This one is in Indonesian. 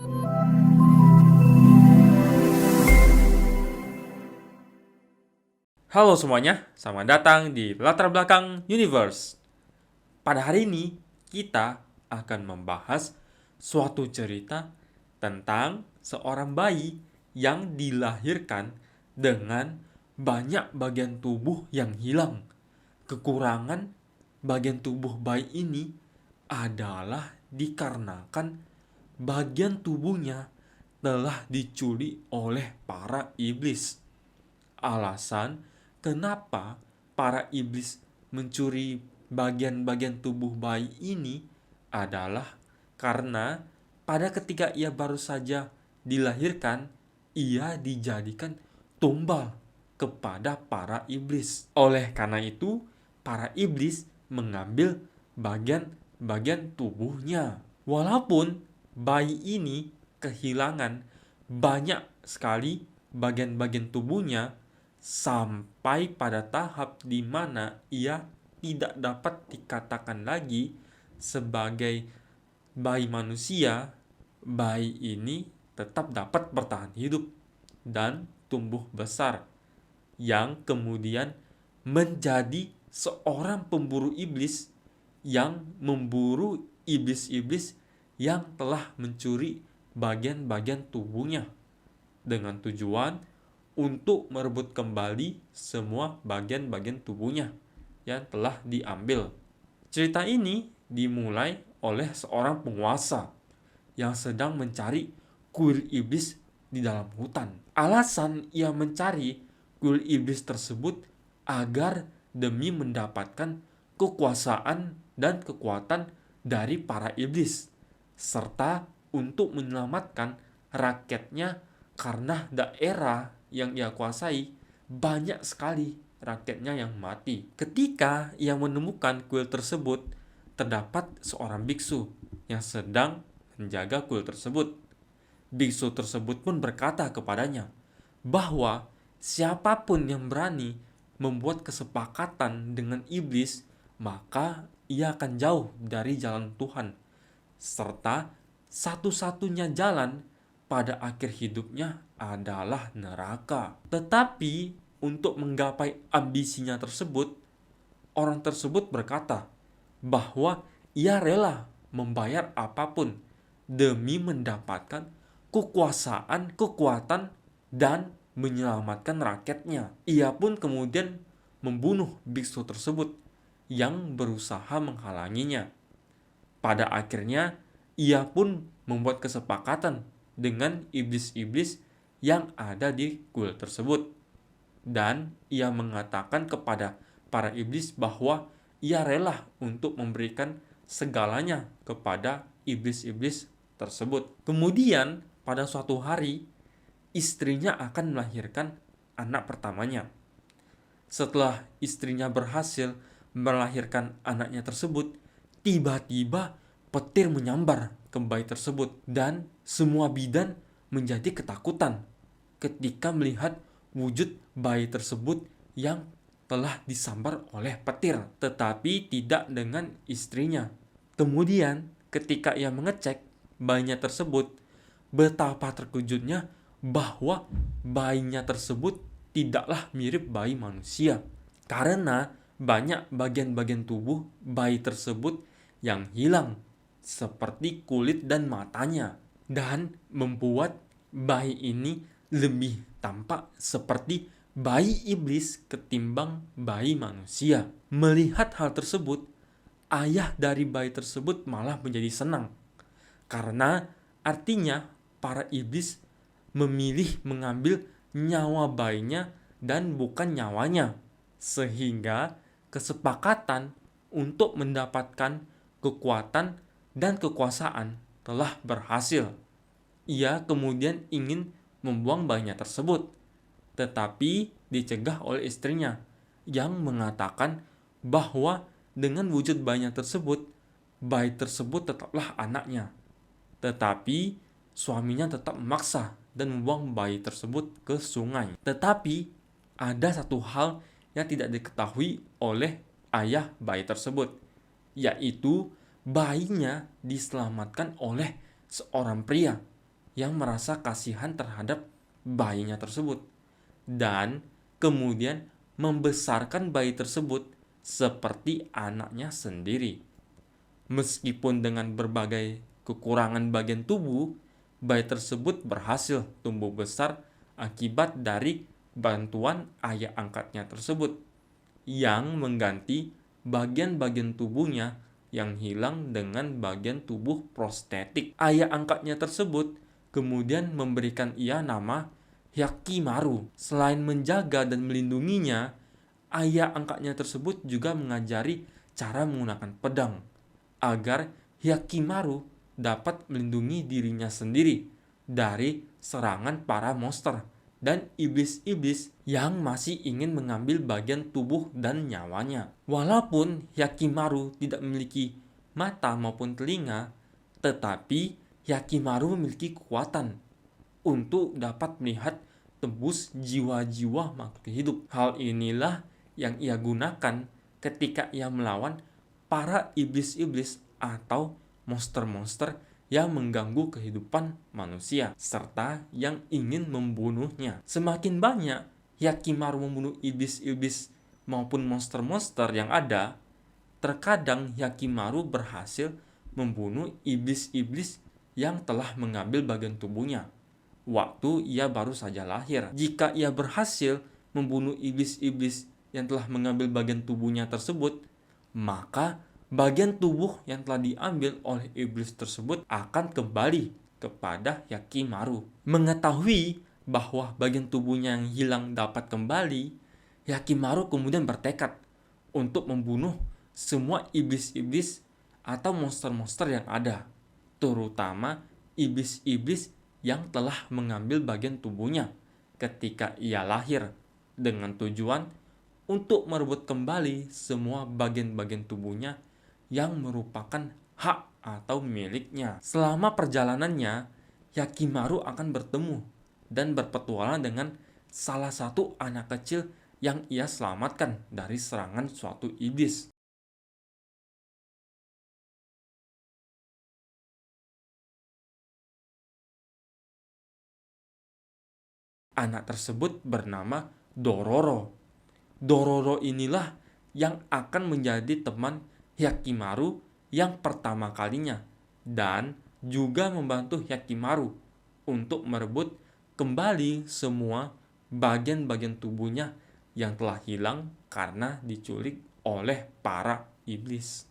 Halo semuanya, selamat datang di Latar Belakang Universe. Pada hari ini, kita akan membahas suatu cerita tentang seorang bayi yang dilahirkan dengan banyak bagian tubuh yang hilang. Kekurangan bagian tubuh bayi ini adalah dikarenakan bagian tubuhnya telah diculik oleh para iblis. Alasan kenapa para iblis mencuri bagian-bagian tubuh bayi ini adalah karena pada ketika ia baru saja dilahirkan, ia dijadikan tumbal kepada para iblis. Oleh karena itu, para iblis mengambil bagian-bagian tubuhnya. Walaupun bayi ini kehilangan banyak sekali bagian-bagian tubuhnya, sampai pada tahap di mana ia tidak dapat dikatakan lagi sebagai bayi manusia, bayi ini tetap dapat bertahan hidup dan tumbuh besar, yang kemudian menjadi seorang pemburu iblis yang memburu iblis-iblis yang telah mencuri bagian-bagian tubuhnya dengan tujuan untuk merebut kembali semua bagian-bagian tubuhnya yang telah diambil. Cerita ini dimulai oleh seorang penguasa yang sedang mencari kuil iblis di dalam hutan. Alasan ia mencari kuil iblis tersebut agar demi mendapatkan kekuasaan dan kekuatan dari para iblis, serta untuk menyelamatkan rakyatnya karena daerah yang ia kuasai banyak sekali rakyatnya yang mati. Ketika ia menemukan kuil tersebut, terdapat seorang biksu yang sedang menjaga kuil tersebut. Biksu tersebut pun berkata kepadanya bahwa siapapun yang berani membuat kesepakatan dengan iblis, maka ia akan jauh dari jalan Tuhan, serta satu-satunya jalan pada akhir hidupnya adalah neraka. Tetapi untuk menggapai ambisinya tersebut, orang tersebut berkata bahwa ia rela membayar apapun demi mendapatkan kekuasaan, kekuatan, dan menyelamatkan rakyatnya. Ia pun kemudian membunuh biksu tersebut yang berusaha menghalanginya. Pada akhirnya, ia pun membuat kesepakatan dengan iblis-iblis yang ada di kuil tersebut. Dan ia mengatakan kepada para iblis bahwa ia rela untuk memberikan segalanya kepada iblis-iblis tersebut. Kemudian, pada suatu hari, istrinya akan melahirkan anak pertamanya. Setelah istrinya berhasil melahirkan anaknya tersebut, tiba-tiba petir menyambar ke bayi tersebut dan semua bidan menjadi ketakutan ketika melihat wujud bayi tersebut yang telah disambar oleh petir, tetapi tidak dengan istrinya. Kemudian ketika ia mengecek bayinya tersebut, betapa terkejutnya bahwa bayinya tersebut tidaklah mirip bayi manusia, karena banyak bagian-bagian tubuh bayi tersebut yang hilang, seperti kulit dan matanya, dan membuat bayi ini lebih tampak seperti bayi iblis ketimbang bayi manusia. Melihat hal tersebut, ayah dari bayi tersebut malah menjadi senang, karena artinya para iblis memilih mengambil nyawa bayinya dan bukan nyawanya, sehingga kesepakatan untuk mendapatkan kekuatan dan kekuasaan telah berhasil. Ia kemudian ingin membuang bayinya tersebut, tetapi dicegah oleh istrinya yang mengatakan bahwa dengan wujud bayinya tersebut, bayi tersebut tetaplah anaknya. Tetapi suaminya tetap memaksa dan membuang bayi tersebut ke sungai. Tetapi ada satu hal yang tidak diketahui oleh ayah bayi tersebut, yaitu bayinya diselamatkan oleh seorang pria yang merasa kasihan terhadap bayinya tersebut dan kemudian membesarkan bayi tersebut seperti anaknya sendiri. Meskipun dengan berbagai kekurangan bagian tubuh, bayi tersebut berhasil tumbuh besar akibat dari bantuan ayah angkatnya tersebut yang mengganti bagian-bagian tubuhnya yang hilang dengan bagian tubuh prostetik. Ayah angkatnya tersebut kemudian memberikan ia nama Hyakimaru. Selain menjaga dan melindunginya, ayah angkatnya tersebut juga mengajari cara menggunakan pedang agar Hyakimaru dapat melindungi dirinya sendiri dari serangan para monster dan iblis-iblis yang masih ingin mengambil bagian tubuh dan nyawanya. Walaupun Hyakimaru tidak memiliki mata maupun telinga, tetapi Hyakimaru memiliki kekuatan untuk dapat melihat tembus jiwa-jiwa makhluk hidup. Hal inilah yang ia gunakan ketika ia melawan para iblis-iblis atau monster-monster yang mengganggu kehidupan manusia serta yang ingin membunuhnya. Semakin banyak Hyakimaru membunuh iblis-iblis maupun monster-monster yang ada, terkadang Hyakimaru berhasil membunuh iblis-iblis yang telah mengambil bagian tubuhnya waktu ia baru saja lahir. Jika ia berhasil membunuh iblis-iblis yang telah mengambil bagian tubuhnya tersebut, maka bagian tubuh yang telah diambil oleh iblis tersebut akan kembali kepada Hyakimaru. Mengetahui bahwa bagian tubuhnya yang hilang dapat kembali, Hyakimaru kemudian bertekad untuk membunuh semua iblis-iblis atau monster-monster yang ada, terutama iblis-iblis yang telah mengambil bagian tubuhnya ketika ia lahir, dengan tujuan untuk merebut kembali semua bagian-bagian tubuhnya yang merupakan hak atau miliknya. Selama perjalanannya, Hyakimaru akan bertemu dan berpetualang dengan salah satu anak kecil yang ia selamatkan dari serangan suatu iblis. Anak tersebut bernama Dororo. Dororo inilah yang akan menjadi teman Hyakimaru yang pertama kalinya dan juga membantu Hyakimaru untuk merebut kembali semua bagian-bagian tubuhnya yang telah hilang karena diculik oleh para iblis.